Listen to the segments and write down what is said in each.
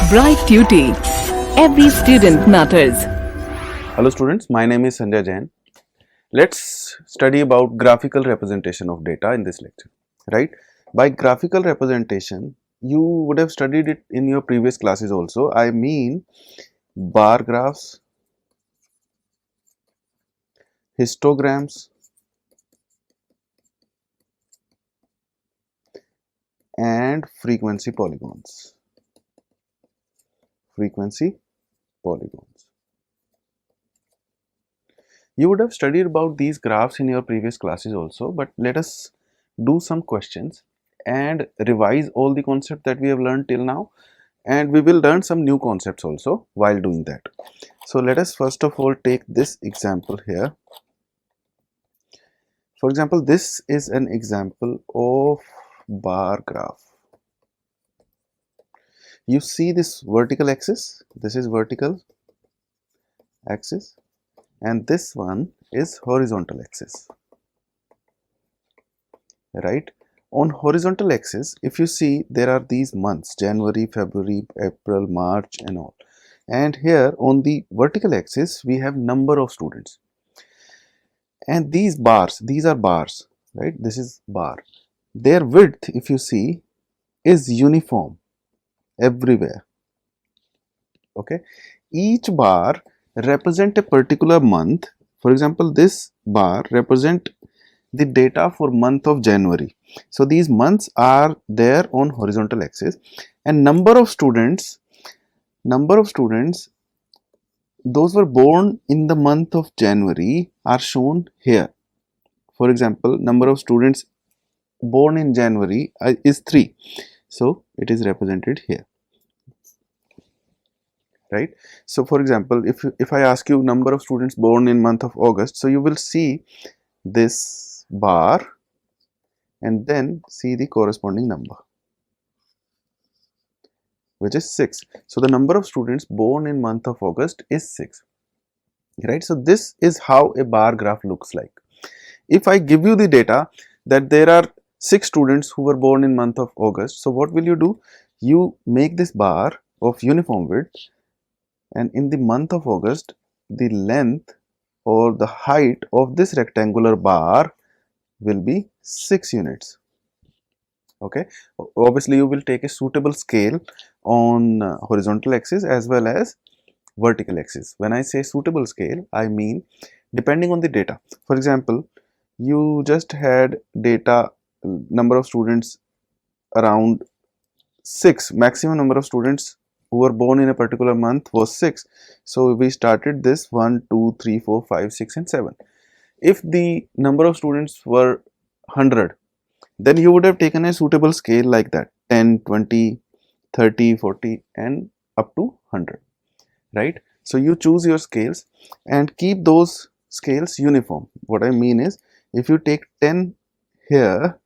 Bright Tuty. Every student matters. Hello students, my name is Sanjay Jain. Let's study about graphical representation of data in this lecture, right? By graphical representation, you would have studied it in your previous classes also. I mean bar graphs, histograms, and frequency polygons. You would have studied about these graphs in your previous classes also, but let us do some questions and revise all the concepts that we have learned till now, and we will learn some new concepts also while doing that. So let us first of all take this example here. For example, this is an example of bar graph. You see this vertical axis, this is vertical axis, and this one is horizontal axis, right? On horizontal axis, if you see, there are these months: January, February, April, March and all. And here on the vertical axis, we have number of students. And these bars, these are bars, right? This is bar. Their width, if you see, is uniform everywhere. Okay, each bar represent a particular month. For example, this bar represent the data for month of January. So these months are there on horizontal axis, and number of students, those were born in the month of January are shown here. For example, number of students born in January is 3, so it is represented here, right? So for example, if I ask you number of students born in month of August, so you will see this bar and then see the corresponding number, which is 6. So the number of students born in month of August is 6, right? So this is how a bar graph looks like. If I give you the data that there are 6 students who were born in month of August, so what will you do? You make this bar of uniform width, and in the month of August, the length or the height of this rectangular bar will be 6 units. Okay, obviously you will take a suitable scale on horizontal axis as well as vertical axis. When I say suitable scale, I mean depending on the data. For example, you just had data number of students around 6, maximum number of students who were born in a particular month was 6. So we started this 1, 2, 3, 4, 5, 6 and 7. If the number of students were 100, then you would have taken a suitable scale like that: 10, 20, 30, 40 and up to 100, right? So you choose your scales and keep those scales uniform. What I mean is, if you take 10 here,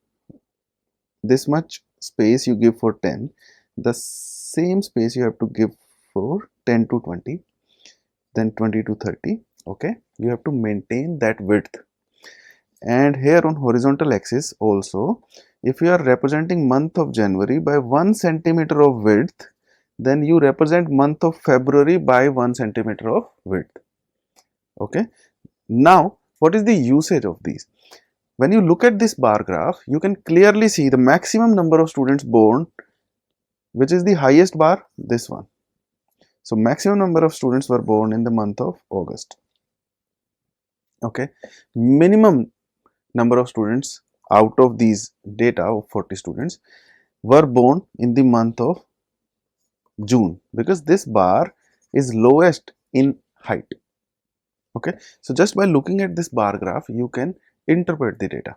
this much space you give for 10, the same space you have to give for 10 to 20, then 20 to 30. Okay, you have to maintain that width. And here on horizontal axis also, if you are representing month of January by 1 centimeter of width, then you represent month of February by 1 centimeter of width. Okay, now what is the usage of these? When you look at this bar graph, you can clearly see the maximum number of students born, which is the highest bar, this one. So maximum number of students were born in the month of August. Okay, minimum number of students out of these data of 40 students were born in the month of June, because this bar is lowest in height. Okay, so just by looking at this bar graph, you can interpret the data.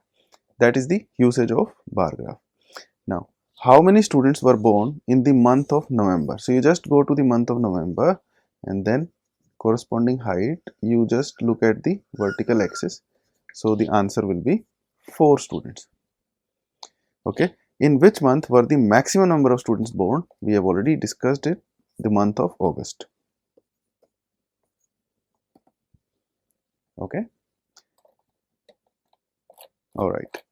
That is the usage of bar graph. Now, how many students were born in the month of November? So you just go to the month of November and then corresponding height, you just look at the vertical axis. So the answer will be 4 students. Okay, in which month were the maximum number of students born? We have already discussed it, the month of August. Okay, all right.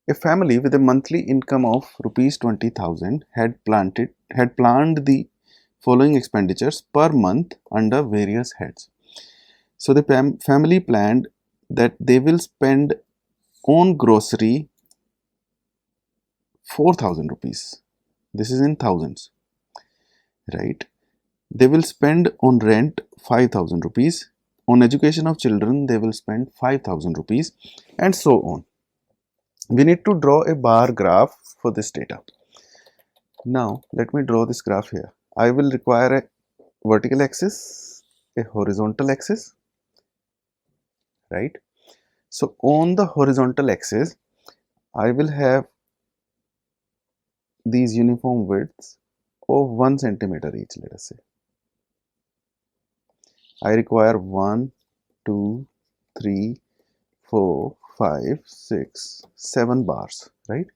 A family with a monthly income of rupees 20,000 had planned the following expenditures per month under various heads. So the family planned that they will spend on grocery 4,000 rupees. This is in thousands, right? They will spend on rent 5,000 rupees. On education of children, they will spend 5,000 rupees, and so on. We need to draw a bar graph for this data. Now, let me draw this graph here. I will require a vertical axis, a horizontal axis, right? So, on the horizontal axis, I will have these uniform widths of 1 centimeter each, let us say. I require 1, 2, 3, 4, 5, 6, 7 bars, right?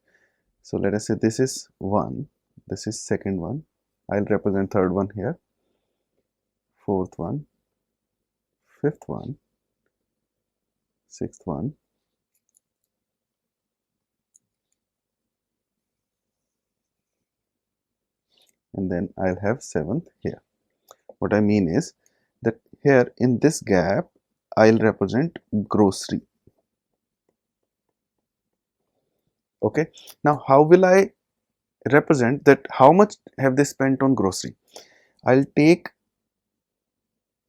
So let us say this is 1, this is second one, I'll represent third one here, fourth one, fifth one, sixth one, and then I'll have seventh here. What I mean is that here in this gap, I'll represent grocery. Okay, now how will I represent that how much have they spent on grocery? I'll take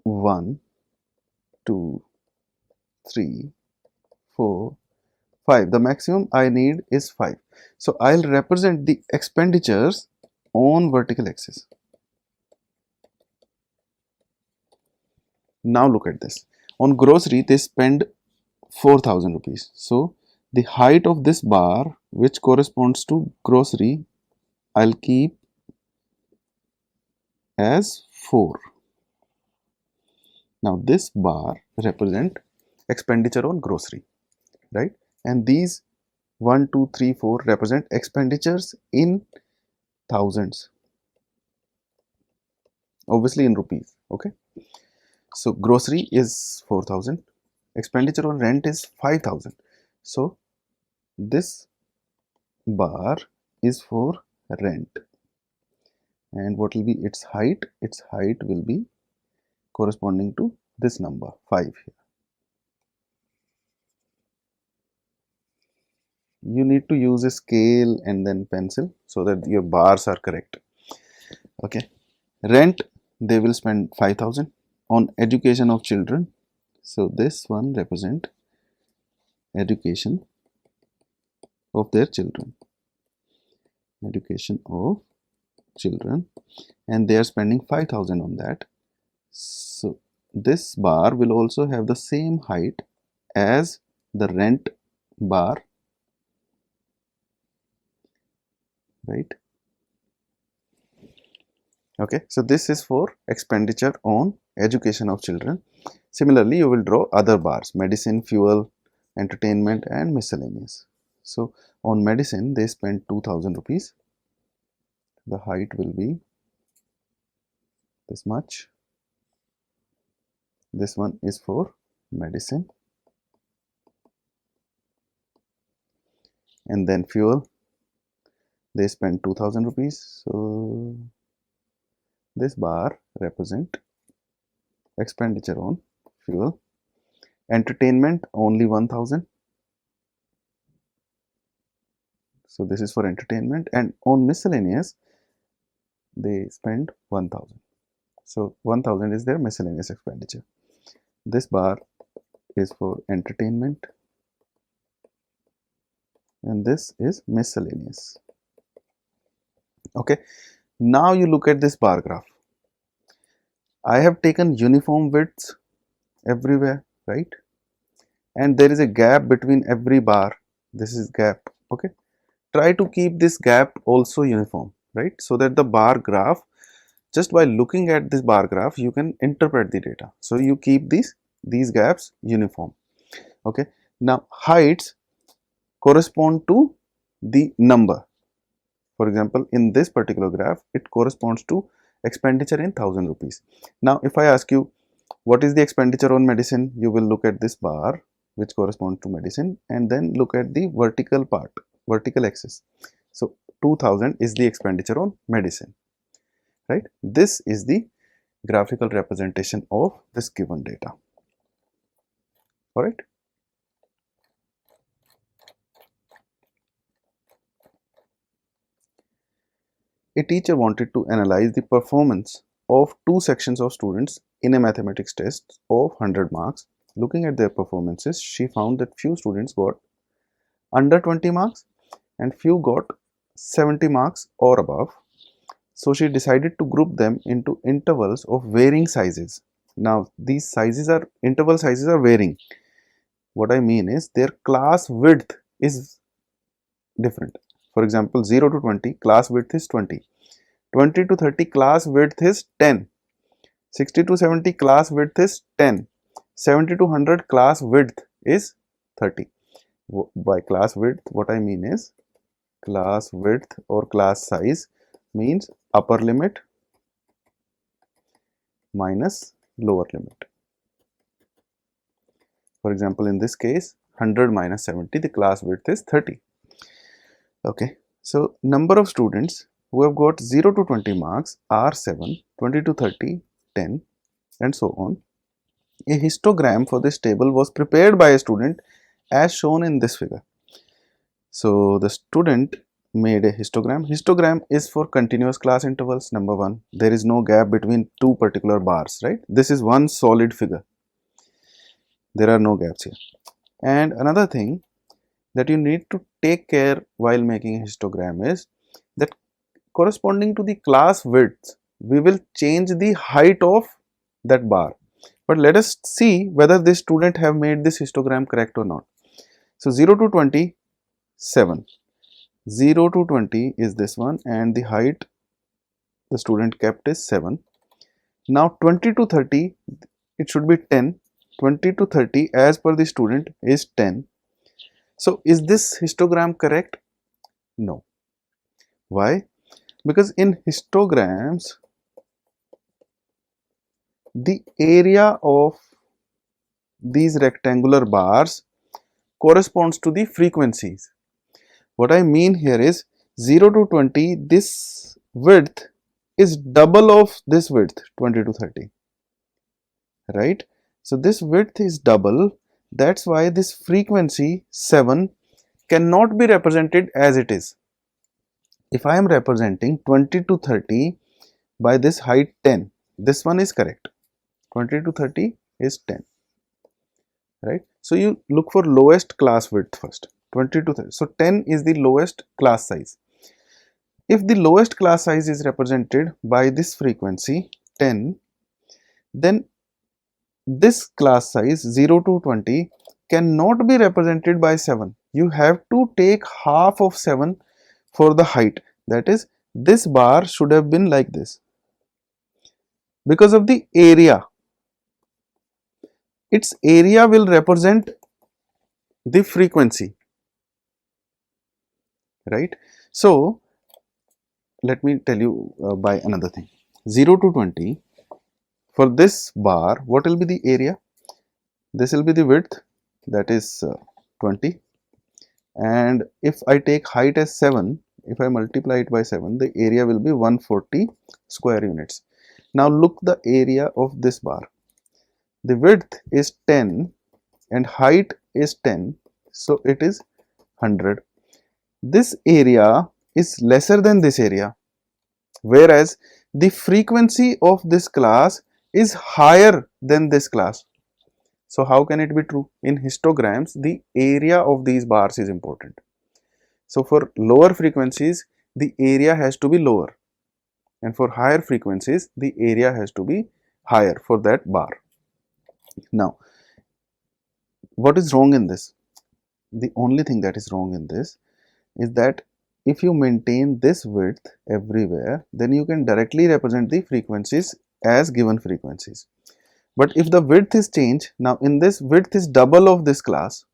1, 2, 3, 4, 5. The maximum I need is 5. So I'll represent the expenditures on vertical axis. Now look at this. On grocery, they spend 4,000 rupees. So the height of this bar, which corresponds to grocery, I'll keep as 4. Now this bar represent expenditure on grocery, right? And these 1, 2, 3, 4 represent expenditures in thousands, obviously in rupees. Okay, so grocery is 4,000, expenditure on rent is 5,000. So this bar is for rent, and what will be its height? Its height will be corresponding to this number 5 here. You need to use a scale and then pencil so that your bars are correct. Okay, rent, they will spend 5,000 on education of children. So this one represent education of their children, education of children, and they are spending 5,000 on that. So this bar will also have the same height as the rent bar, right? Okay, so this is for expenditure on education of children. Similarly, you will draw other bars: medicine, fuel, entertainment, and miscellaneous. So on medicine, they spend 2,000 rupees. The height will be this much. This one is for medicine. And then fuel, they spend 2,000 rupees. So this bar represent expenditure on fuel. Entertainment, only 1,000. So this is for entertainment, and on miscellaneous, they spend 1,000. So 1,000 is their miscellaneous expenditure. This bar is for entertainment, and this is miscellaneous. Okay, now you look at this bar graph. I have taken uniform widths everywhere, right? And there is a gap between every bar. This is gap. Okay, try to keep this gap also uniform, right? So that the bar graph, just by looking at this bar graph, you can interpret the data. So you keep these gaps uniform. Okay, now heights correspond to the number. For example, in this particular graph, it corresponds to expenditure in 1,000 rupees. Now if I ask you what is the expenditure on medicine, you will look at this bar which corresponds to medicine, and then look at the vertical part. vertical axis. So 2000 is the expenditure on medicine, right? This is the graphical representation of this given data. All right. A teacher wanted to analyze the performance of two sections of students in a mathematics test of 100 marks. Looking at their performances, she found that few students got under 20 marks and few got 70 marks or above. So she decided to group them into intervals of varying sizes. Now these interval sizes are varying. What I mean is their class width is different. For example, 0 to 20 class width is 20, 20 to 30 class width is 10, 60 to 70 class width is 10, 70 to 100 class width is 30. By class width, what I mean is class width or class size means upper limit minus lower limit. For example, in this case 100 minus 70, the class width is 30. Okay, so number of students who have got 0 to 20 marks are 7, 20 to 30, 10 and so on. A histogram for this table was prepared by a student as shown in this figure. So the student made a histogram. Histogram is for continuous class intervals. Number one, there is no gap between two particular bars, right? This is one solid figure. There are no gaps here. And another thing that you need to take care while making a histogram is that corresponding to the class width, we will change the height of that bar. But let us see whether this student have made this histogram correct or not. So 0 to 20, 7. 0 to 20 is this one and the height the student kept is 7. Now 20 to 30, it should be 10. 20 to 30 as per the student is 10. So is this histogram correct? No. Why? Because in histograms, the area of these rectangular bars corresponds to the frequencies. What I mean here is 0 to 20, this width is double of this width, 20 to 30, right? So this width is double. That's why this frequency 7 cannot be represented as it is. If I am representing 20 to 30 by this height 10, this one is correct. 20 to 30 is 10, right? So you look for lowest class width first, 20 to 30. So 10 is the lowest class size. If the lowest class size is represented by this frequency 10, then this class size 0 to 20 cannot be represented by 7. You have to take half of 7 for the height. That is, this bar should have been like this. Because of the area, its area will represent the frequency, right? So let me tell you by another thing. 0 to 20, for this bar, what will be the area? This will be the width, that is 20, and if I take height as 7, if I multiply it by 7, the area will be 140 square units. Now look the area of this bar. The width is 10 and height is 10, so it is 100. This area is lesser than this area, whereas the frequency of this class is higher than this class. So how can it be true? In histograms, the area of these bars is important. So for lower frequencies, the area has to be lower, and for higher frequencies, the area has to be higher for that bar. Now, what is wrong in this? The only thing that is wrong in this is that if you maintain this width everywhere, then you can directly represent the frequencies as given frequencies. But if the width is changed, now in this width is double of this class,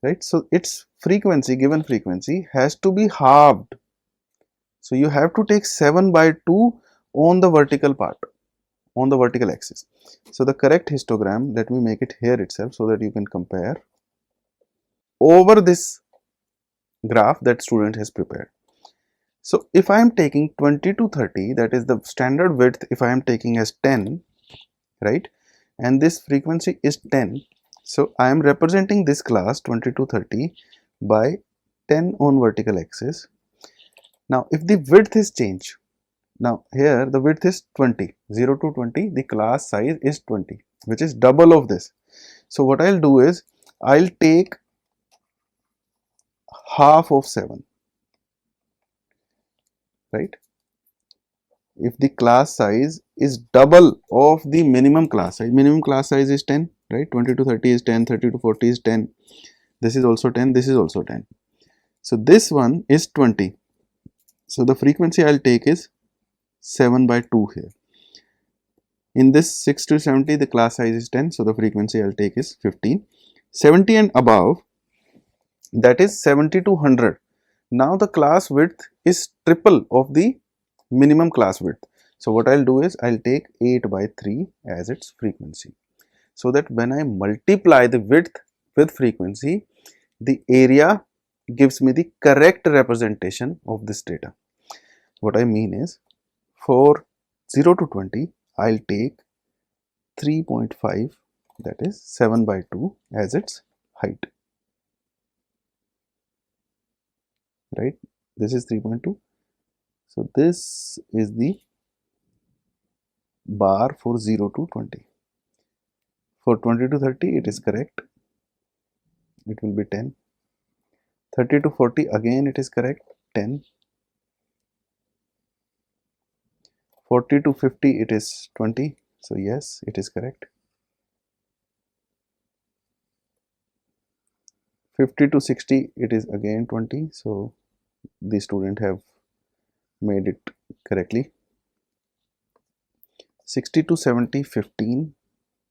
right? So its frequency, given frequency, has to be halved. So you have to take 7 by 2 on the vertical part, on the vertical axis. So the correct histogram, let me make it here itself so that you can compare. Over this graph that student has prepared. So if I am taking 20 to 30, that is the standard width, if I am taking as 10, right, and this frequency is 10, so I am representing this class 20 to 30 by 10 on vertical axis. Now if the width is changed, now here the width is 20, 0 to 20, the class size is 20, which is double of this. So what I'll do is I'll take half of 7, right? If the class size is double of the minimum class size is 10, right? 20 to 30 is 10, 30 to 40 is 10, this is also 10, this is also 10. So this one is 20. So the frequency I'll take is 7 by 2 here. In this 6 to 70, the class size is 10, so the frequency I'll take is 15. 70 and above, that is 70 to 100. Now the class width is triple of the minimum class width. So what I'll do is I'll take 8 by 3 as its frequency, so that when I multiply the width with frequency, the area gives me the correct representation of this data. What I mean is, for 0 to 20, I'll take 3.5, that is 7 by 2 as its height, right? This is 3.2. So this is the bar for 0 to 20. For 20 to 30, it is correct. It will be 10. 30 to 40, again it is correct, 10. 40 to 50, it is 20. So yes, it is correct. 50 to 60, it is again 20. So the student have made it correctly. 60 to 70, 15.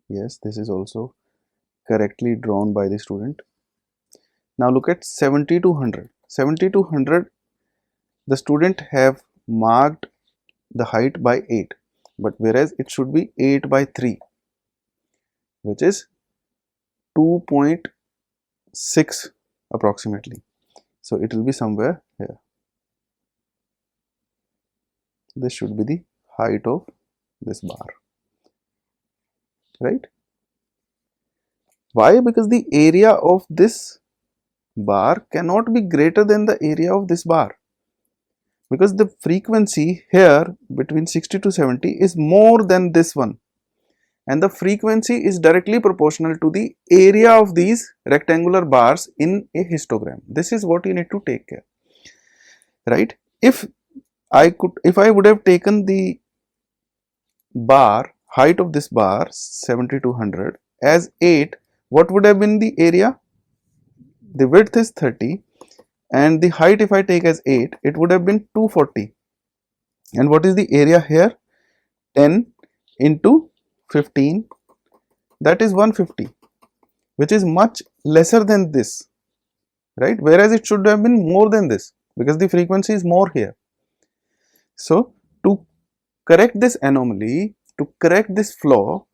Yes, this is also correctly drawn by the student. Now look at 70 to 100. 70 to 100, the student have marked the height by 8, but whereas it should be 8 by 3, which is 2.6 approximately. So it will be somewhere here. This should be the height of this bar, right? Why? Because the area of this bar cannot be greater than the area of this bar, because the frequency here between 60 to 70 is more than this one, and the frequency is directly proportional to the area of these rectangular bars in a histogram. This is what you need to take care, right? If I would have taken the bar height of this bar 70 to 100 as 8, what would have been the area? The width is 30, and the height, if I take as 8, it would have been 240. And what is the area here? 10 into 15, that is 150, which is much lesser than this, right? Whereas it should have been more than this, because the frequency is more here. So to correct this anomaly, to correct this flaw,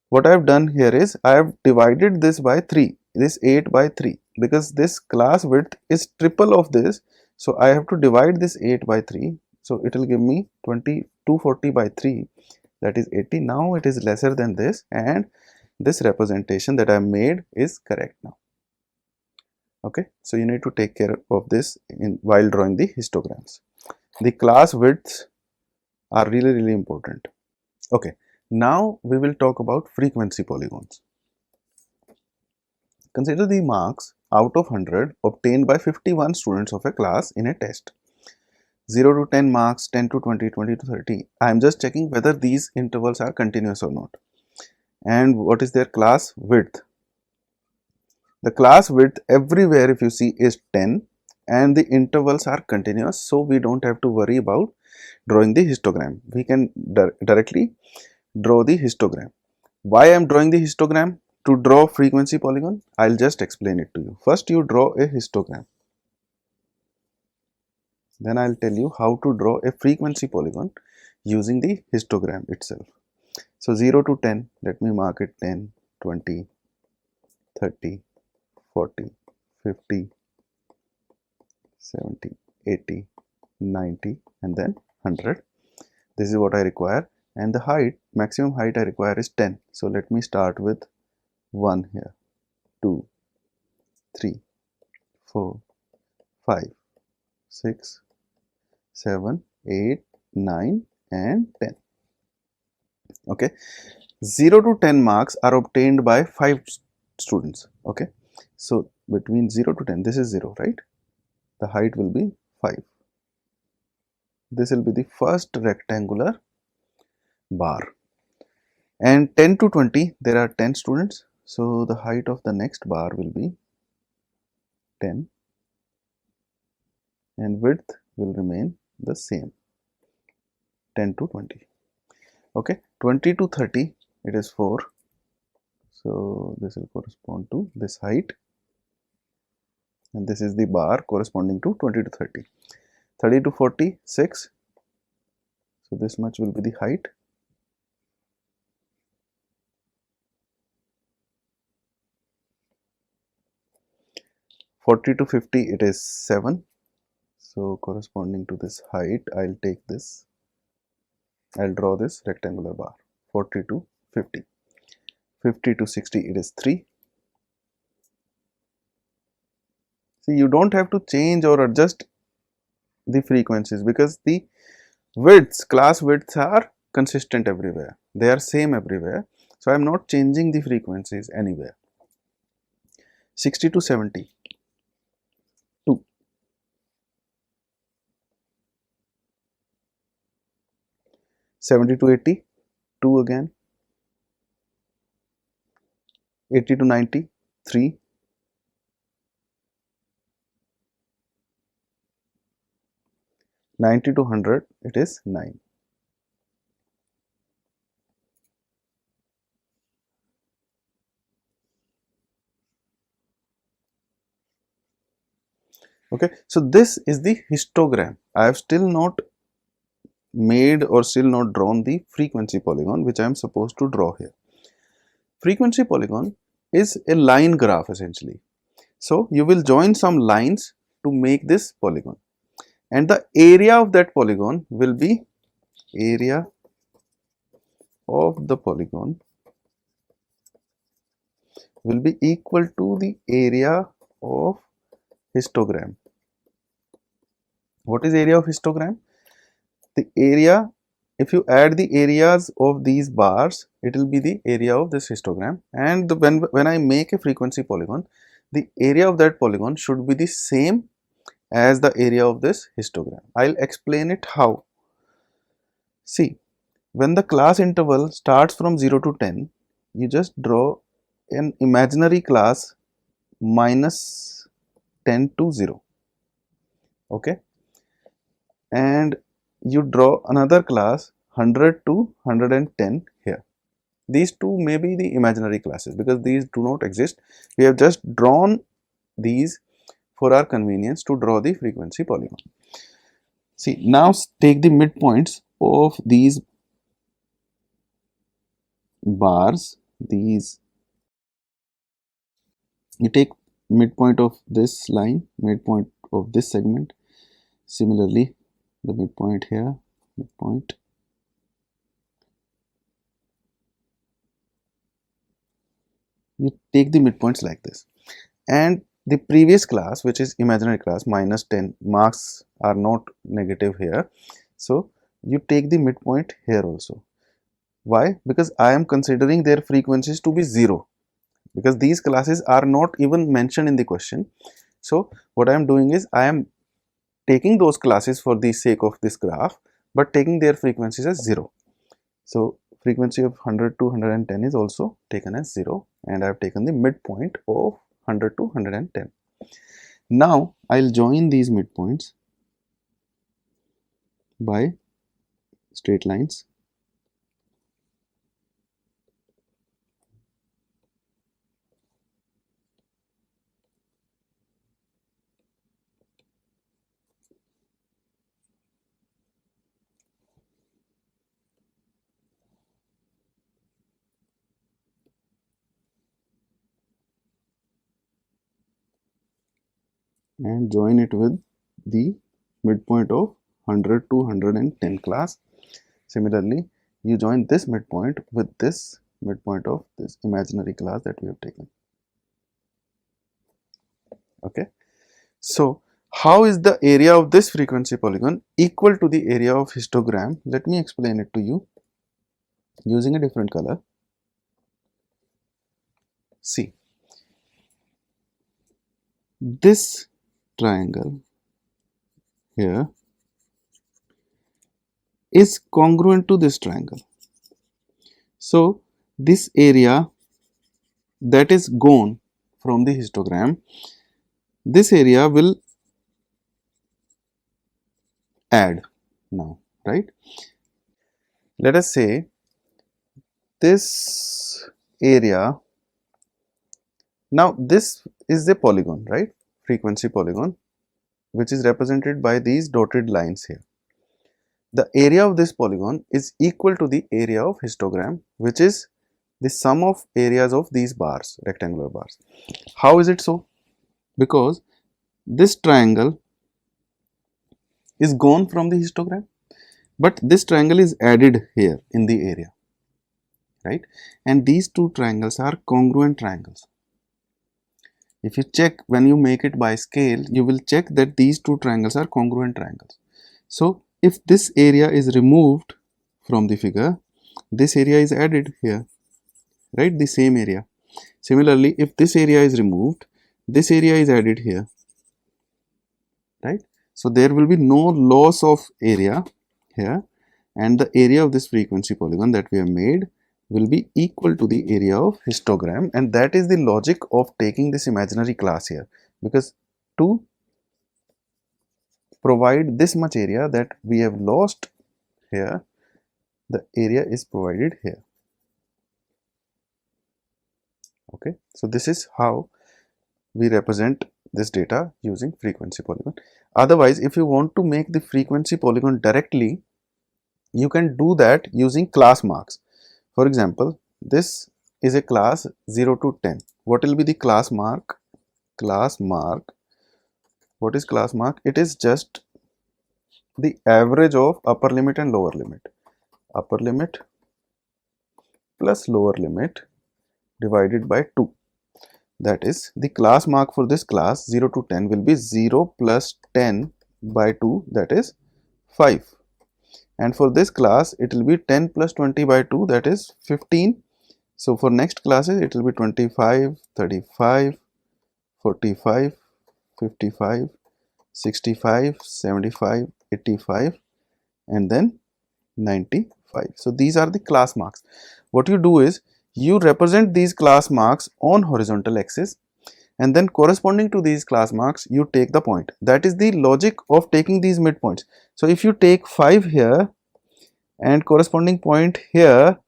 what I have done here is I have divided this by 3, this 8 by 3, because this class width is triple of this. So I have to divide this 8 by 3. So it will give me 240 by 3, that is 80. Now it is lesser than this, and this representation that I have made is correct now. Okay, so you need to take care of this while drawing the histograms. The class widths are really important. Okay, now we will talk about frequency polygons. Consider the marks out of 100 obtained by 51 students of a class in a test. 0 to 10 marks, 10 to 20, 20 to 30. I am just checking whether these intervals are continuous or not. And what is their class width? The class width everywhere, if you see, is 10, and the intervals are continuous, so we don't have to worry about drawing the histogram. We can directly draw the histogram. Why I am drawing the histogram? To draw frequency polygon, I'll just explain it to you. First, you draw a histogram. Then I'll tell you how to draw a frequency polygon using the histogram itself. So 0 to 10, let me mark it 10, 20, 30, 40, 50, 70, 80, 90 and then 100. This is what I require, and the height, maximum height I require is 10. So let me start with 1 here, 2, 3, 4, 5, 6, 7, 8, 9 and 10. Okay, 0 to 10 marks are obtained by 5 students. Okay, so between 0 to 10, this is 0, right? The height will be 5. This will be the first rectangular bar. And 10 to 20, there are 10 students. So the height of the next bar will be 10 and width will remain the same, 10 to 20. Okay, 20 to 30, it is 4. So this will correspond to this height. And this is the bar corresponding to 20 to 30. 30 to 40, 6. So this much will be the height. 40 to 50, it is 7. So corresponding to this height, I'll take this. I'll draw this rectangular bar. 40 to 50. 50 to 60, it is 3. See, you don't have to change or adjust the frequencies because the widths, class widths are consistent everywhere. They are same everywhere. So I am not changing the frequencies anywhere. 60 to 70, 2. 70 to 80, 2 again. 80 to 90, 3. 90 to 100, it is 9. Okay, so this is the histogram. I have still not made or still not drawn the frequency polygon which I am supposed to draw here. Frequency polygon is a line graph essentially. So you will join some lines to make this polygon, and the area of that polygon will be area of the polygon will be equal to the area of histogram. What is area of histogram? The area, if you add the areas of these bars, it will be the area of this histogram. And when I make a frequency polygon, the area of that polygon should be the same as the area of this histogram. I'll explain it how. See, when the class interval starts from 0 to 10, you just draw an imaginary class minus 10 to 0. Okay, and you draw another class 100 to 110 here. These two may be the imaginary classes because these do not exist. We have just drawn these for our convenience to draw the frequency polygon. See, now take the midpoints of these bars. These, you take midpoint of this line, midpoint of this segment. Similarly, the midpoint here, midpoint. You take the midpoints like this, and the previous class, which is imaginary class, minus 10 marks are not negative here. So you take the midpoint here also. Why? Because I am considering their frequencies to be 0, because these classes are not even mentioned in the question. So what I am doing is I am taking those classes for the sake of this graph, but taking their frequencies as 0. So frequency of 100 to 110 is also taken as 0, and I have taken the midpoint of 100 to 110. Now I'll join these midpoints by straight lines. And join it with the midpoint of 100 to 110 class. Similarly, you join this midpoint with this midpoint of this imaginary class that we have taken. Okay. So, how is the area of this frequency polygon equal to the area of histogram? Let me explain it to you using a different color. See, this triangle here is congruent to this triangle. So, this area that is gone from the histogram, this area will add now, right? Let us say this area, now this is the polygon, right? Frequency polygon, which is represented by these dotted lines here. The area of this polygon is equal to the area of histogram, which is the sum of areas of these bars, rectangular bars. How is it so? Because this triangle is gone from the histogram, but this triangle is added here in the area, right? And these two triangles are congruent triangles. If you check, when you make it by scale, you will check that these two triangles are congruent triangles. So, if this area is removed from the figure, this area is added here, right? The same area. Similarly, if this area is removed, this area is added here, right? So, there will be no loss of area here, and the area of this frequency polygon that we have made will be equal to the area of histogram, and that is the logic of taking this imaginary class here, because to provide this much area that we have lost here, the area is provided here. Okay, so this is how we represent this data using frequency polygon. Otherwise, if you want to make the frequency polygon directly, you can do that using class marks. For example, this is a class 0 to 10. What will be the class mark? Class mark. What is class mark? It is just the average of upper limit and lower limit. Upper limit plus lower limit divided by 2. That is, the class mark for this class 0 to 10 will be 0 plus 10 by 2, that is 5. And for this class, it will be 10 plus 20 by 2, that is 15. So, for next classes, it will be 25, 35, 45, 55, 65, 75, 85, and then 95. So, these are the class marks. What you do is, you represent these class marks on horizontal axis, and then corresponding to these class marks, you take the point. That is the logic of taking these midpoints. So, if you take 5 here and corresponding point here,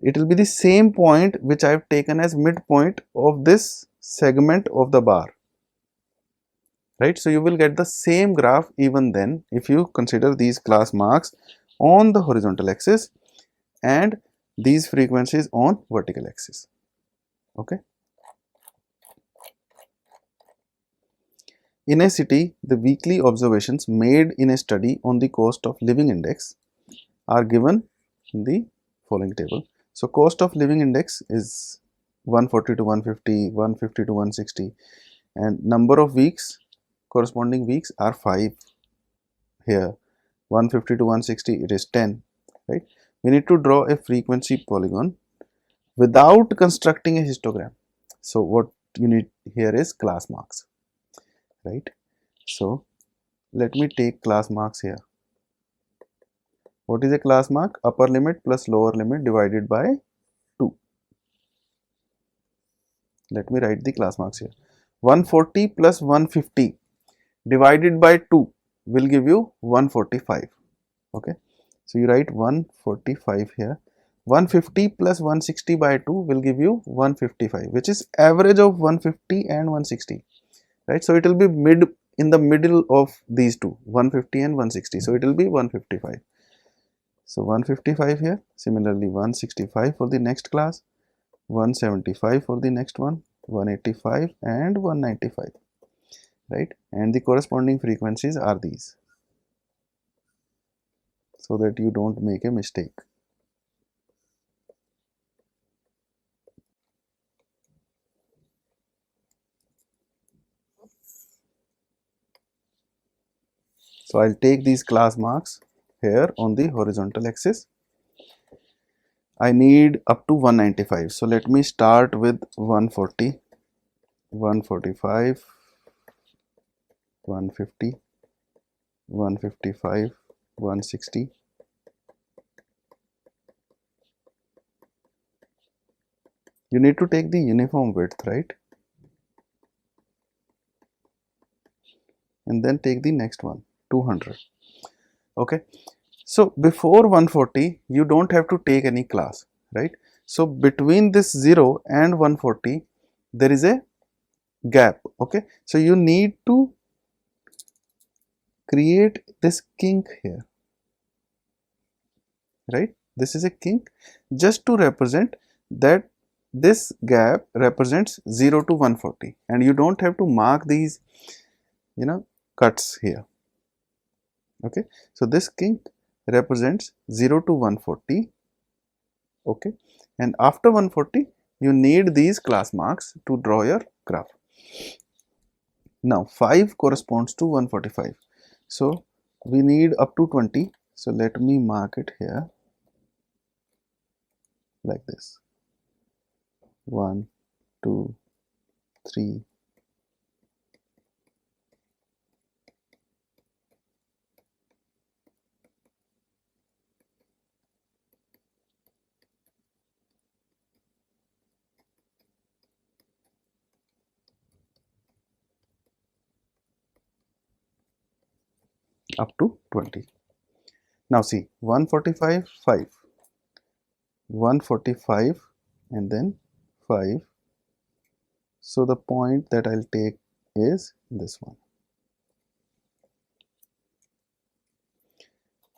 it will be the same point which I have taken as midpoint of this segment of the bar, right? So, you will get the same graph even then if you consider these class marks on the horizontal axis and these frequencies on vertical axis. Okay. In a city, the weekly observations made in a study on the cost of living index are given in the following table. So, cost of living index is 140 to 150, 150 to 160, and number of weeks, corresponding weeks are 5 here, 150 to 160, it is 10, right? We need to draw a frequency polygon without constructing a histogram. So, what you need here is class marks, right? So, let me take class marks here. What is a class mark? Upper limit plus lower limit divided by 2. Let me write the class marks here. 140 plus 150 divided by 2 will give you 145. Okay. So, you write 145 here. 150 plus 160 by 2 will give you 155, which is average of 150 and 160, right? So, it will be in the middle of these two, 150 and 160. So, it will be 155. So, 155 here, similarly 165 for the next class, 175 for the next one, 185 and 195, right? And the corresponding frequencies are these, so that you don't make a mistake. So I'll take these class marks here on the horizontal axis. I need up to 195. So let me start with 140, 145, 150, 155, 160. You need to take the uniform width, right? And then take the next one, 200. Okay. So before 140, you don't have to take any class, right? So between this 0 and 140, there is a gap. Okay. So you need to create this kink here, right? This is a kink just to represent that this gap represents 0 to 140, and you don't have to mark these, cuts here. Okay. So this kink represents 0 to 140. Okay. And after 140, you need these class marks to draw your graph. Now 5 corresponds to 145. So we need up to 20. So let me mark it here like this. 1, 2, 3. Up to 20. Now see, 145, 5, 145 and then 5. So the point that I'll take is this one.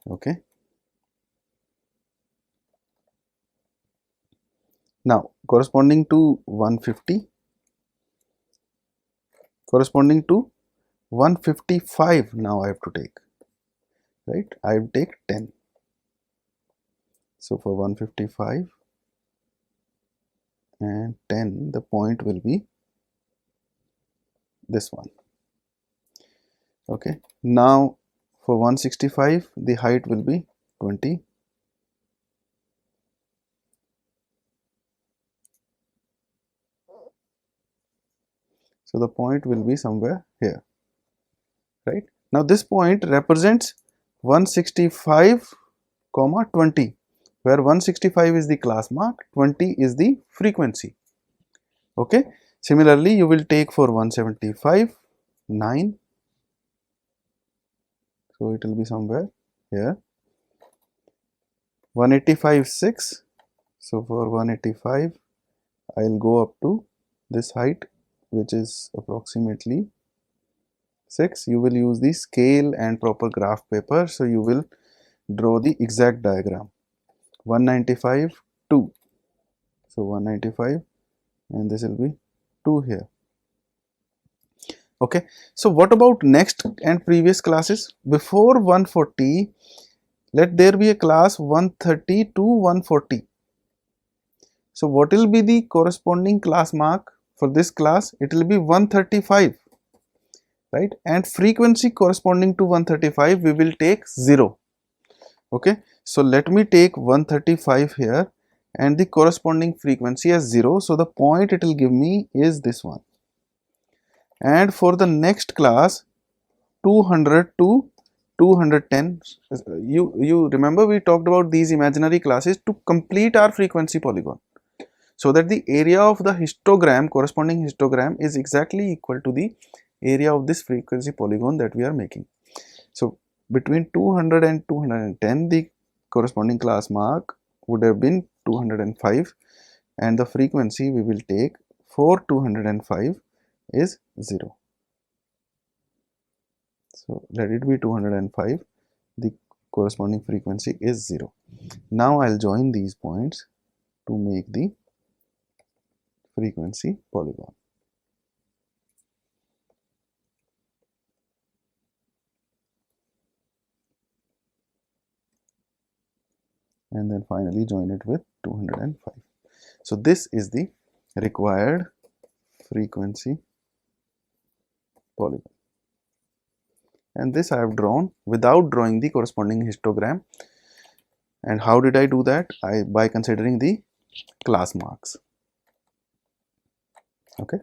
Okay. Now corresponding to 150, corresponding to 155, now I have to take, right? I will take 10. So for 155 and 10, the point will be this one. Okay. Now for 165, the height will be 20. So the point will be somewhere here, right? Now this point represents 165, 20, where 165 is the class mark, 20 is the frequency. Okay. Similarly, you will take for 175, 9. So it will be somewhere here. 185, 6. So for 185, I'll go up to this height, which is approximately 6. You will use the scale and proper graph paper, so you will draw the exact diagram. 195, 2. So 195 and this will be 2 here. Okay. So what about next and previous classes? Before 140, let there be a class 130 to 140. So what will be the corresponding class mark for this class? It will be 135, right? And frequency corresponding to 135, we will take 0. Okay. So let me take 135 here and the corresponding frequency as 0. So the point it will give me is this one. And for the next class, 200 to 210, you remember we talked about these imaginary classes to complete our frequency polygon, so that the area of the histogram, corresponding histogram, is exactly equal to the area of this frequency polygon that we are making. So between 200 and 210, the corresponding class mark would have been 205, and the frequency we will take for 205 is 0. So let it be 205, the corresponding frequency is 0. Now I'll join these points to make the frequency polygon. and then finally join it with 205. So this is the required frequency polygon, and this I have drawn without drawing the corresponding histogram. And how did I do that? By considering the class marks. Okay.